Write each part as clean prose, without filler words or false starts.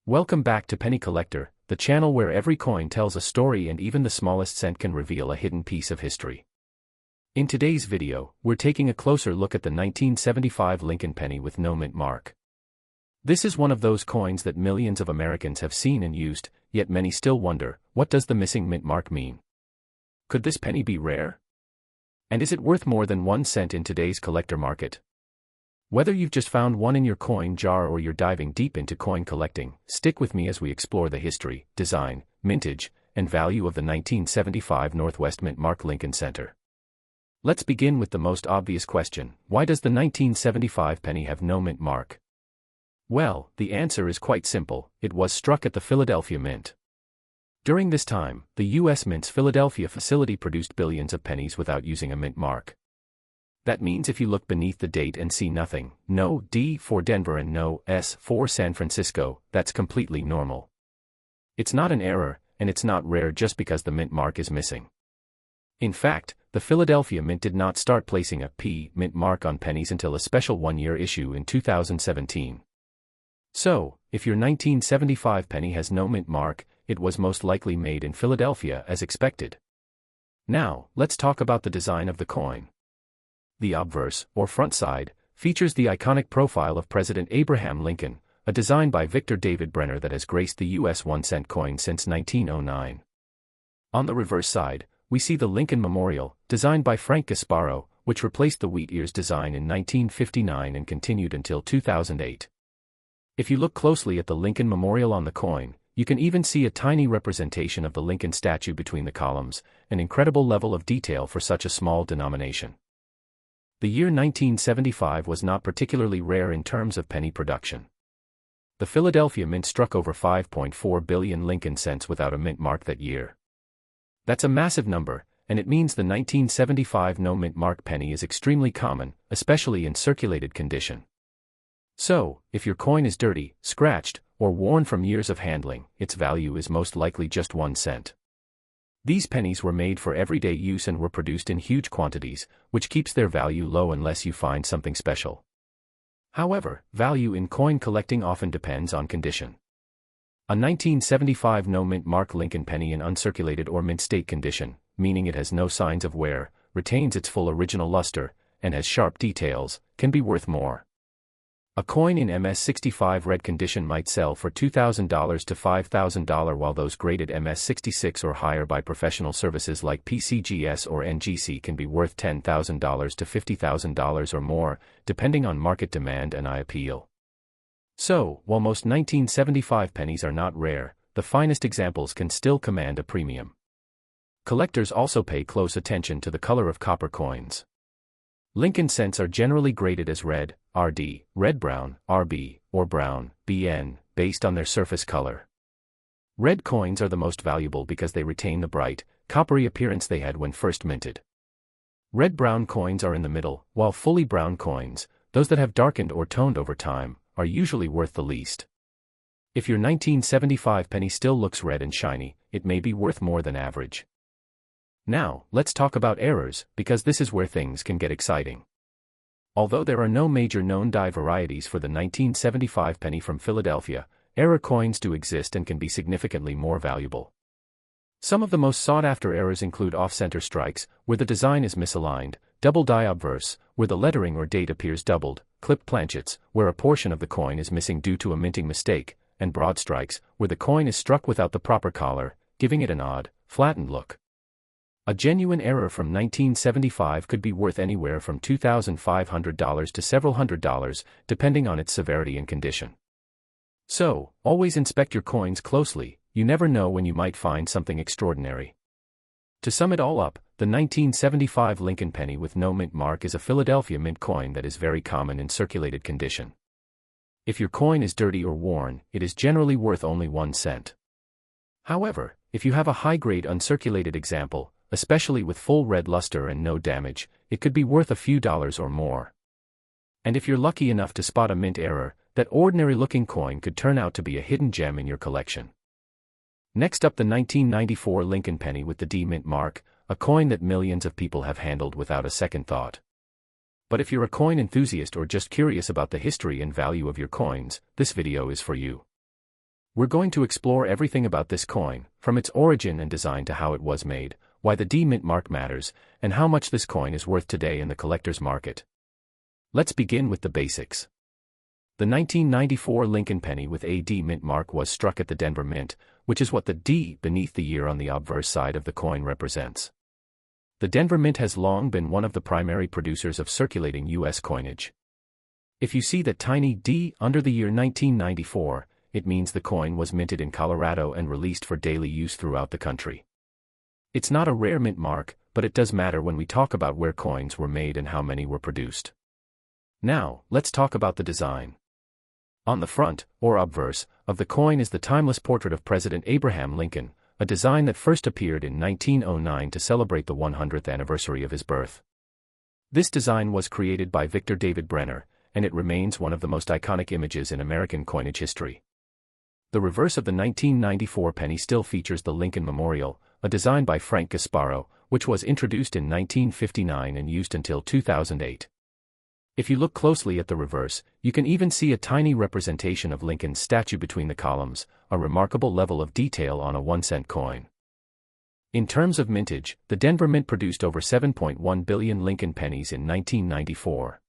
Welcome back to Penny Collector, the channel where every coin tells a story and even the smallest cent can reveal a hidden piece of history. In today's video, we're taking a closer look at the 1975 Lincoln penny with no mint mark. This is one of those coins that millions of Americans have seen and used, yet many still wonder, what does the missing mint mark mean? Could this penny be rare? And is it worth more than 1 cent in today's collector market? Whether you've just found one in your coin jar or you're diving deep into coin collecting, stick with me as we explore the history, design, mintage, and value of the 1975 Northwest Mint Mark Lincoln Center. Let's begin with the most obvious question: why does the 1975 penny have no mint mark? Well, the answer is quite simple: it was struck at the Philadelphia Mint. During this time, the U.S. Mint's Philadelphia facility produced billions of pennies without using a mint mark. That means if you look beneath the date and see nothing, no D for Denver and no S for San Francisco, that's completely normal. It's not an error, and it's not rare just because the mint mark is missing. In fact, the Philadelphia Mint did not start placing a P mint mark on pennies until a special one-year issue in 2017. So, if your 1975 penny has no mint mark, it was most likely made in Philadelphia as expected. Now, let's talk about the design of the coin. The obverse, or front side, features the iconic profile of President Abraham Lincoln, a design by Victor David Brenner that has graced the U.S. 1-cent coin since 1909. On the reverse side, we see the Lincoln Memorial, designed by Frank Gasparo, which replaced the wheat ears design in 1959 and continued until 2008. If you look closely at the Lincoln Memorial on the coin, you can even see a tiny representation of the Lincoln statue between the columns, an incredible level of detail for such a small denomination. The year 1975 was not particularly rare in terms of penny production. The Philadelphia Mint struck over 5.4 billion Lincoln cents without a mint mark that year. That's a massive number, and it means the 1975 no mint mark penny is extremely common, especially in circulated condition. So, if your coin is dirty, scratched, or worn from years of handling, its value is most likely just 1 cent. These pennies were made for everyday use and were produced in huge quantities, which keeps their value low unless you find something special. However, value in coin collecting often depends on condition. A 1975 no mint mark Lincoln penny in uncirculated or mint state condition, meaning it has no signs of wear, retains its full original luster, and has sharp details, can be worth more. A coin in MS65 red condition might sell for $2,000 to $5,000, while those graded MS66 or higher by professional services like PCGS or NGC can be worth $10,000 to $50,000 or more, depending on market demand and eye appeal. So, while most 1975 pennies are not rare, the finest examples can still command a premium. Collectors also pay close attention to the color of copper coins. Lincoln cents are generally graded as red, RD, red-brown, RB, or brown, BN, based on their surface color. Red coins are the most valuable because they retain the bright, coppery appearance they had when first minted. Red-brown coins are in the middle, while fully brown coins, those that have darkened or toned over time, are usually worth the least. If your 1975 penny still looks red and shiny, it may be worth more than average. Now, let's talk about errors, because this is where things can get exciting. Although there are no major known die varieties for the 1975 penny from Philadelphia, error coins do exist and can be significantly more valuable. Some of the most sought-after errors include off-center strikes, where the design is misaligned, double die obverse, where the lettering or date appears doubled, clipped planchets, where a portion of the coin is missing due to a minting mistake, and broad strikes, where the coin is struck without the proper collar, giving it an odd, flattened look. A genuine error from 1975 could be worth anywhere from $2,500 to several $100s, depending on its severity and condition. So, always inspect your coins closely, you never know when you might find something extraordinary. To sum it all up, the 1975 Lincoln penny with no mint mark is a Philadelphia Mint coin that is very common in circulated condition. If your coin is dirty or worn, it is generally worth only 1 cent. However, if you have a high-grade uncirculated example, especially with full red luster and no damage, it could be worth a few dollars or more. And if you're lucky enough to spot a mint error, that ordinary-looking coin could turn out to be a hidden gem in your collection. Next up, the 1994 Lincoln penny with the D mint mark, a coin that millions of people have handled without a second thought. But if you're a coin enthusiast or just curious about the history and value of your coins, this video is for you. We're going to explore everything about this coin, from its origin and design to how it was made, why the D mint mark matters, and how much this coin is worth today in the collector's market. Let's begin with the basics. The 1994 Lincoln penny with a D mint mark was struck at the Denver Mint, which is what the D beneath the year on the obverse side of the coin represents. The Denver Mint has long been one of the primary producers of circulating U.S. coinage. If you see that tiny D under the year 1994, it means the coin was minted in Colorado and released for daily use throughout the country. It's not a rare mint mark, but it does matter when we talk about where coins were made and how many were produced. Now, let's talk about the design. On the front, or obverse, of the coin is the timeless portrait of President Abraham Lincoln, a design that first appeared in 1909 to celebrate the 100th anniversary of his birth. This design was created by Victor David Brenner, and it remains one of the most iconic images in American coinage history. The reverse of the 1994 penny still features the Lincoln Memorial, a design by Frank Gasparo, which was introduced in 1959 and used until 2008. If you look closely at the reverse, you can even see a tiny representation of Lincoln's statue between the columns, a remarkable level of detail on a 1-cent coin. In terms of mintage, the Denver Mint produced over 7.1 billion Lincoln pennies in 1994.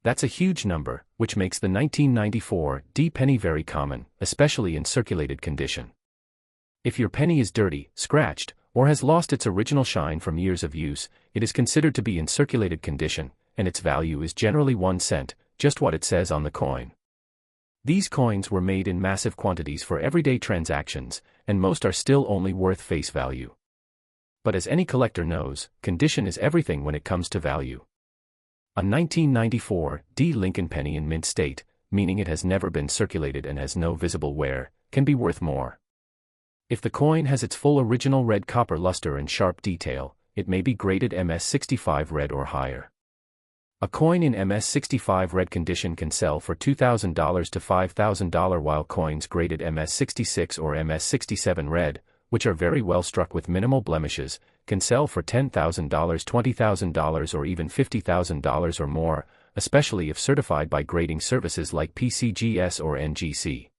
That's a huge number, which makes the 1994 D penny very common, especially in circulated condition. If your penny is dirty, scratched, or has lost its original shine from years of use, it is considered to be in circulated condition, and its value is generally 1 cent, just what it says on the coin. These coins were made in massive quantities for everyday transactions, and most are still only worth face value. But as any collector knows, condition is everything when it comes to value. A 1994 D Lincoln penny in mint state, meaning it has never been circulated and has no visible wear, can be worth more. If the coin has its full original red copper luster and sharp detail, it may be graded MS65 red or higher. A coin in MS65 red condition can sell for $2,000 to $5,000, while coins graded MS66 or MS67 red, which are very well struck with minimal blemishes, can sell for $10,000, $20,000 or even $50,000 or more, especially if certified by grading services like PCGS or NGC.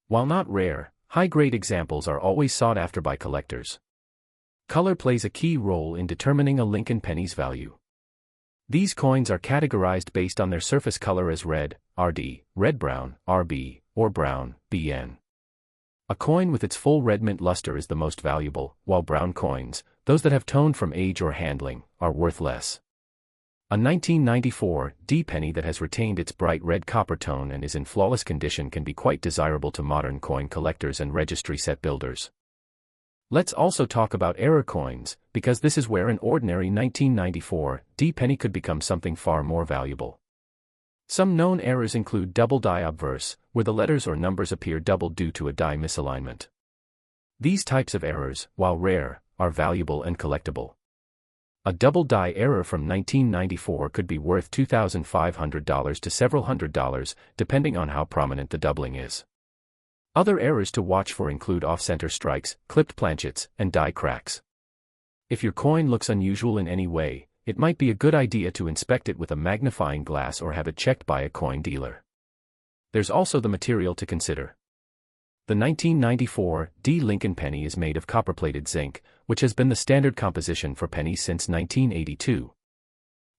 While not rare, high-grade examples are always sought after by collectors. Color plays a key role in determining a Lincoln penny's value. These coins are categorized based on their surface color as red, RD, red-brown, RB, or brown, BN. A coin with its full red mint luster is the most valuable, while brown coins, those that have toned from age or handling, are worth less. A 1994 D penny that has retained its bright red copper tone and is in flawless condition can be quite desirable to modern coin collectors and registry set builders. Let's also talk about error coins, because this is where an ordinary 1994 D penny could become something far more valuable. Some known errors include double die obverse, where the letters or numbers appear doubled due to a die misalignment. These types of errors, while rare, are valuable and collectible. A double die error from 1994 could be worth $2,500 to several $100s, depending on how prominent the doubling is. Other errors to watch for include off-center strikes, clipped planchets, and die cracks. If your coin looks unusual in any way, it might be a good idea to inspect it with a magnifying glass or have it checked by a coin dealer. There's also the material to consider. The 1994 D Lincoln penny is made of copper-plated zinc, which has been the standard composition for pennies since 1982.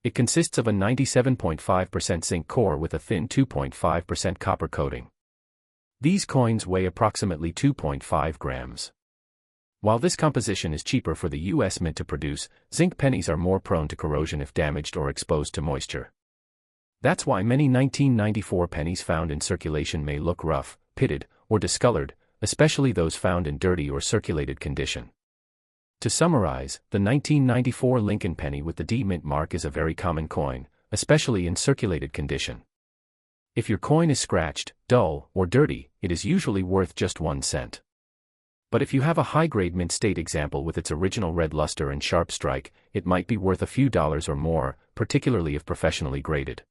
It consists of a 97.5% zinc core with a thin 2.5% copper coating. These coins weigh approximately 2.5 grams. While this composition is cheaper for the U.S. Mint to produce, zinc pennies are more prone to corrosion if damaged or exposed to moisture. That's why many 1994 pennies found in circulation may look rough, pitted, or discolored, especially those found in dirty or circulated condition. To summarize, the 1994 Lincoln penny with the D mint mark is a very common coin, especially in circulated condition. If your coin is scratched, dull, or dirty, it is usually worth just 1 cent. But if you have a high-grade mint state example with its original red luster and sharp strike, it might be worth a few dollars or more, particularly if professionally graded.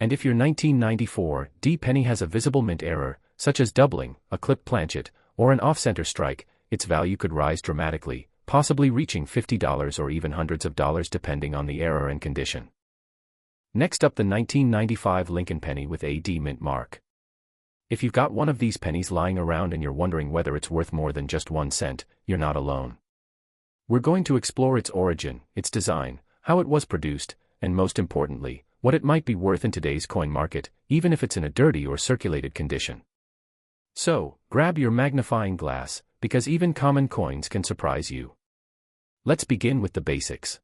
And if your 1994 D penny has a visible mint error, such as doubling, a clipped planchet, or an off-center strike, its value could rise dramatically, possibly reaching $50 or even hundreds of dollars depending on the error and condition. Next up, the 1995 Lincoln penny with a D mint mark. If you've got one of these pennies lying around and you're wondering whether it's worth more than just 1 cent, you're not alone. We're going to explore its origin, its design, how it was produced, and most importantly, what it might be worth in today's coin market, even if it's in a dirty or circulated condition. So, grab your magnifying glass, because even common coins can surprise you. Let's begin with the basics.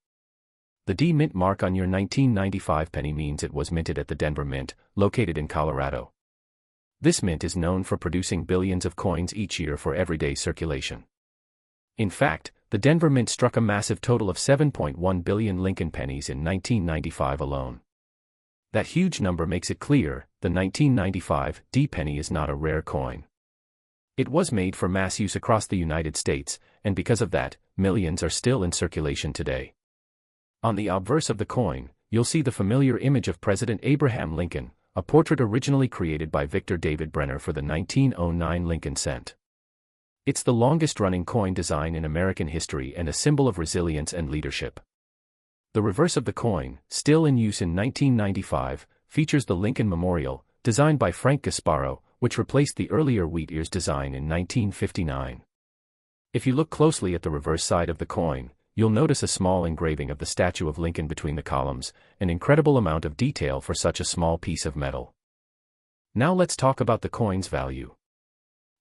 The D mint mark on your 1995 penny means it was minted at the Denver Mint, located in Colorado. This mint is known for producing billions of coins each year for everyday circulation. In fact, the Denver Mint struck a massive total of 7.1 billion Lincoln pennies in 1995 alone. That huge number makes it clear, the 1995 D penny is not a rare coin. It was made for mass use across the United States, and because of that, millions are still in circulation today. On the obverse of the coin, you'll see the familiar image of President Abraham Lincoln, a portrait originally created by Victor David Brenner for the 1909 Lincoln cent. It's the longest-running coin design in American history and a symbol of resilience and leadership. The reverse of the coin, still in use in 1995, features the Lincoln Memorial, designed by Frank Gasparo, which replaced the earlier wheat ears design in 1959. If you look closely at the reverse side of the coin, you'll notice a small engraving of the statue of Lincoln between the columns, an incredible amount of detail for such a small piece of metal. Now let's talk about the coin's value.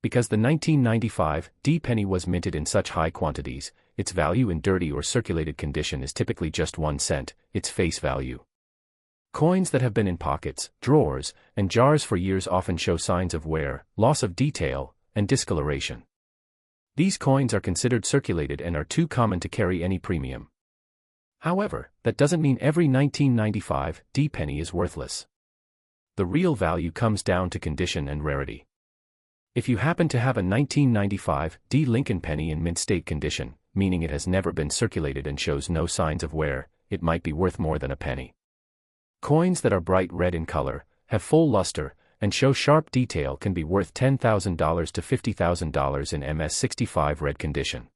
Because the 1995 D penny was minted in such high quantities, its value in dirty or circulated condition is typically just 1 cent, its face value. Coins that have been in pockets, drawers, and jars for years often show signs of wear, loss of detail, and discoloration. These coins are considered circulated and are too common to carry any premium. However, that doesn't mean every 1995 D penny is worthless. The real value comes down to condition and rarity. If you happen to have a 1995 D Lincoln penny in mint state condition, meaning it has never been circulated and shows no signs of wear, it might be worth more than a penny. Coins that are bright red in color, have full luster, and show sharp detail can be worth $10,000 to $50,000 in MS65 red condition.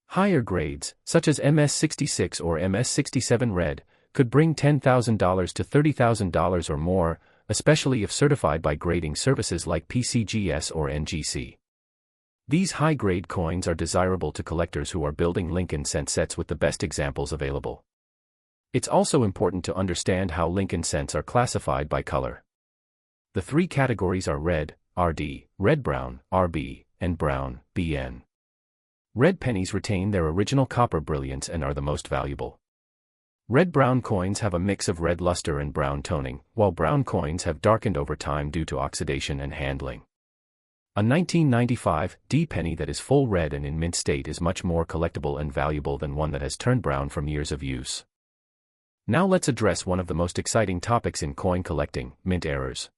Higher grades, such as MS66 or MS67 red, could bring $10,000 to $30,000 or more, especially if certified by grading services like PCGS or NGC. These high-grade coins are desirable to collectors who are building Lincoln cent sets with the best examples available. It's also important to understand how Lincoln cents are classified by color. The three categories are red, RD, red-brown, RB, and brown, BN. Red pennies retain their original copper brilliance and are the most valuable. Red-brown coins have a mix of red luster and brown toning, while brown coins have darkened over time due to oxidation and handling. A 1995 D penny that is full red and in mint state is much more collectible and valuable than one that has turned brown from years of use. Now let's address one of the most exciting topics in coin collecting, mint errors.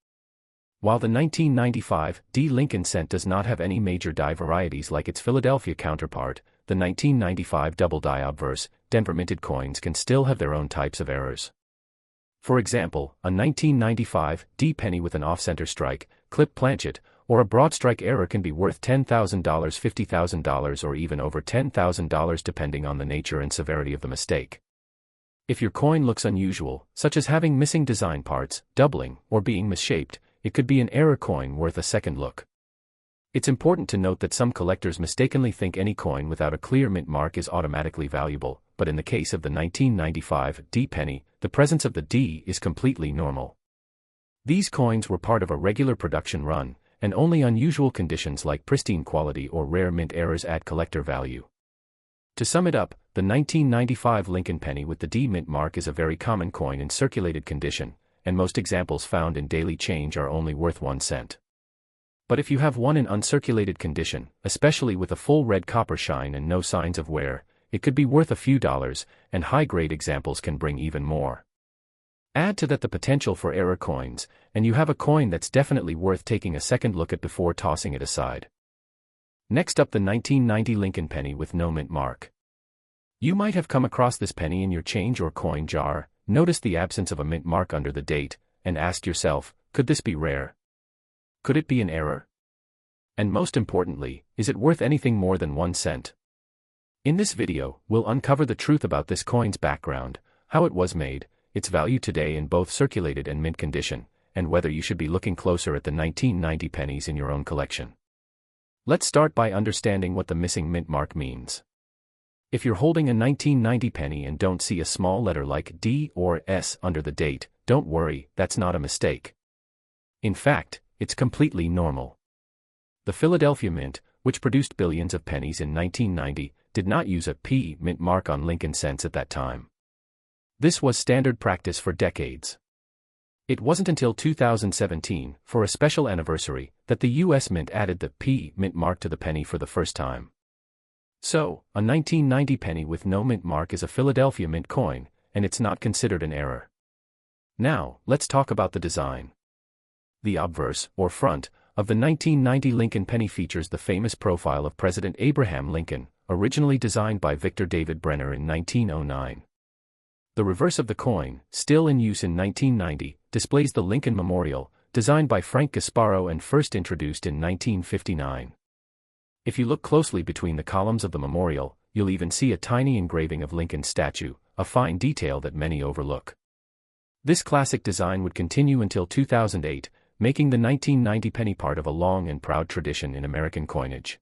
While the 1995 D Lincoln cent does not have any major die varieties like its Philadelphia counterpart, the 1995 double die obverse, Denver minted coins can still have their own types of errors. For example, a 1995 D penny with an off-center strike, clip planchet, or a broad strike error can be worth $10,000, $50,000 or even over $10,000 depending on the nature and severity of the mistake. If your coin looks unusual, such as having missing design parts, doubling, or being misshaped, it could be an error coin worth a second look. It's important to note that some collectors mistakenly think any coin without a clear mint mark is automatically valuable, but in the case of the 1995 D penny, the presence of the D is completely normal. These coins were part of a regular production run, and only unusual conditions like pristine quality or rare mint errors add collector value. To sum it up, the 1995 Lincoln penny with the D mint mark is a very common coin in circulated condition, and most examples found in daily change are only worth 1 cent. But if you have one in uncirculated condition, especially with a full red copper shine and no signs of wear, it could be worth a few dollars, and high-grade examples can bring even more. Add to that the potential for error coins, and you have a coin that's definitely worth taking a second look at before tossing it aside. Next up, the 1990 Lincoln penny with no mint mark. You might have come across this penny in your change or coin jar, noticed the absence of a mint mark under the date, and asked yourself, could this be rare? Could it be an error? And most importantly, is it worth anything more than 1 cent? In this video, we'll uncover the truth about this coin's background, how it was made, its value today in both circulated and mint condition, and whether you should be looking closer at the 1990 pennies in your own collection. Let's start by understanding what the missing mint mark means. If you're holding a 1990 penny and don't see a small letter like D or S under the date, don't worry, that's not a mistake. In fact, it's completely normal. The Philadelphia Mint, which produced billions of pennies in 1990, did not use a P mint mark on Lincoln cents at that time. This was standard practice for decades. It wasn't until 2017, for a special anniversary, that the U.S. Mint added the P mint mark to the penny for the first time. So, a 1990 penny with no mint mark is a Philadelphia Mint coin, and it's not considered an error. Now, let's talk about the design. The obverse, or front, of the 1990 Lincoln penny features the famous profile of President Abraham Lincoln, originally designed by Victor David Brenner in 1909. The reverse of the coin, still in use in 1990, displays the Lincoln Memorial, designed by Frank Gasparo and first introduced in 1959. If you look closely between the columns of the memorial, you'll even see a tiny engraving of Lincoln's statue, a fine detail that many overlook. This classic design would continue until 2008, making the 1990 penny part of a long and proud tradition in American coinage.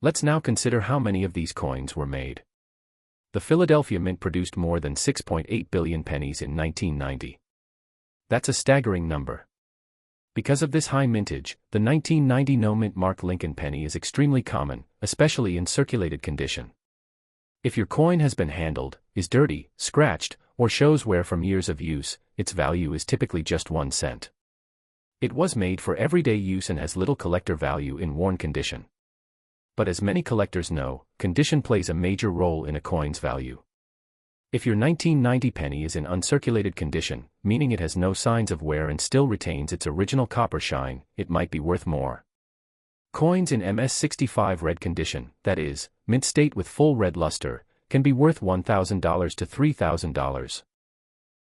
Let's now consider how many of these coins were made. The Philadelphia Mint produced more than 6.8 billion pennies in 1990. That's a staggering number. Because of this high mintage, the 1990 no-mint mark Lincoln penny is extremely common, especially in circulated condition. If your coin has been handled, is dirty, scratched, or shows wear from years of use, its value is typically just 1 cent. It was made for everyday use and has little collector value in worn condition. But as many collectors know, condition plays a major role in a coin's value. If your 1990 penny is in uncirculated condition, meaning it has no signs of wear and still retains its original copper shine, it might be worth more. Coins in MS65 red condition, that is, mint state with full red luster, can be worth $1,000 to $3,000.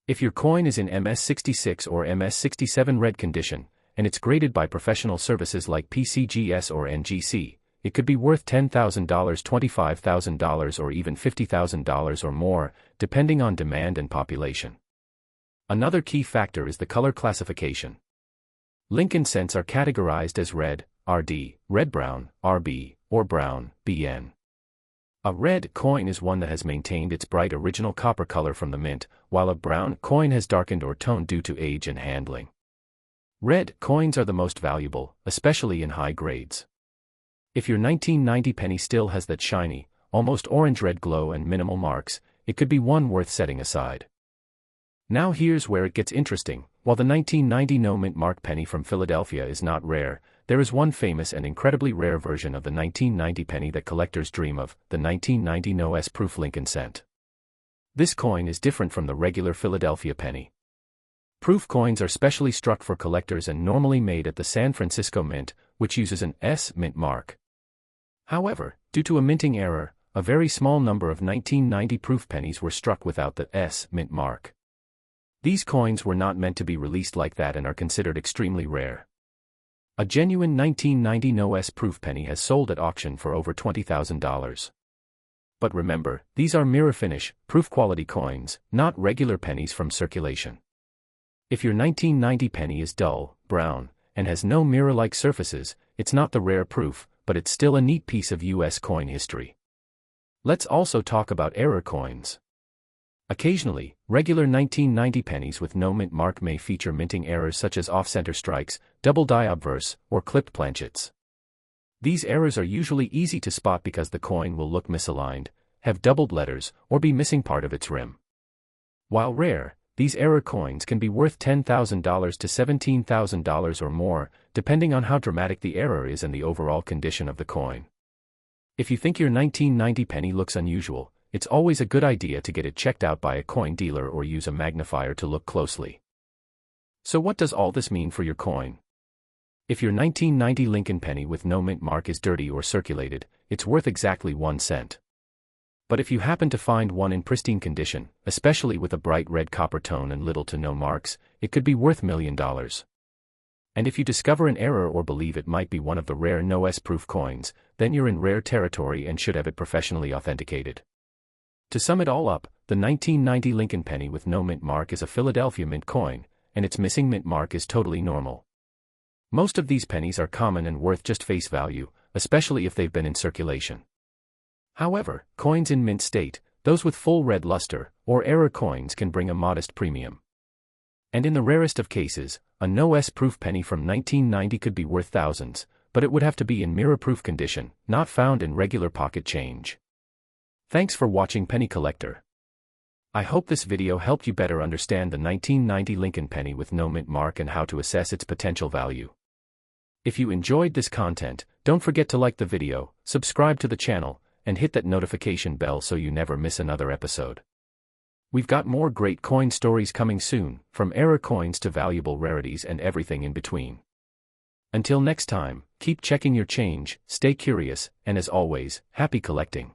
If your coin is in MS66 or MS67 red condition, and it's graded by professional services like PCGS or NGC, it could be worth $10,000, $25,000 or even $50,000 or more, depending on demand and population. Another key factor is the color classification. Lincoln cents are categorized as red, RD, red-brown, RB, or brown, BN. A red coin is one that has maintained its bright original copper color from the mint, while a brown coin has darkened or toned due to age and handling. Red coins are the most valuable, especially in high grades. If your 1990 penny still has that shiny, almost orange-red glow and minimal marks, it could be one worth setting aside. Now here's where it gets interesting. While the 1990 no-mint mark penny from Philadelphia is not rare, there is one famous and incredibly rare version of the 1990 penny that collectors dream of, the 1990 no S-proof Lincoln cent. This coin is different from the regular Philadelphia penny. Proof coins are specially struck for collectors and normally made at the San Francisco Mint, which uses an S mint mark. However, due to a minting error, a very small number of 1990 proof pennies were struck without the S mint mark. These coins were not meant to be released like that and are considered extremely rare. A genuine 1990 no S proof penny has sold at auction for over $20,000. But remember, these are mirror finish, proof quality coins, not regular pennies from circulation. If your 1990 penny is dull, brown, and has no mirror-like surfaces, it's not the rare proof, but it's still a neat piece of US coin history. Let's also talk about error coins. Occasionally, regular 1990 pennies with no mint mark may feature minting errors such as off-center strikes, double die obverse, or clipped planchets. These errors are usually easy to spot because the coin will look misaligned, have doubled letters, or be missing part of its rim. While rare, these error coins can be worth $10,000 to $17,000 or more, depending on how dramatic the error is and the overall condition of the coin. If you think your 1990 penny looks unusual, it's always a good idea to get it checked out by a coin dealer or use a magnifier to look closely. So what does all this mean for your coin? If your 1990 Lincoln penny with no mint mark is dirty or circulated, it's worth exactly 1 cent. But if you happen to find one in pristine condition, especially with a bright red copper tone and little to no marks, it could be worth $1 million. And if you discover an error or believe it might be one of the rare no S-proof coins, then you're in rare territory and should have it professionally authenticated. To sum it all up, the 1990 Lincoln penny with no mint mark is a Philadelphia Mint coin, and its missing mint mark is totally normal. Most of these pennies are common and worth just face value, especially if they've been in circulation. However, coins in mint state, those with full red luster, or error coins can bring a modest premium. And in the rarest of cases, a no-S-proof penny from 1990 could be worth thousands, but it would have to be in mirror-proof condition, not found in regular pocket change. Thanks for watching Penny Collector. I hope this video helped you better understand the 1990 Lincoln penny with no mint mark and how to assess its potential value. If you enjoyed this content, don't forget to like the video, subscribe to the channel, and hit that notification bell so you never miss another episode. We've got more great coin stories coming soon, from error coins to valuable rarities and everything in between. Until next time, keep checking your change, stay curious, and as always, happy collecting.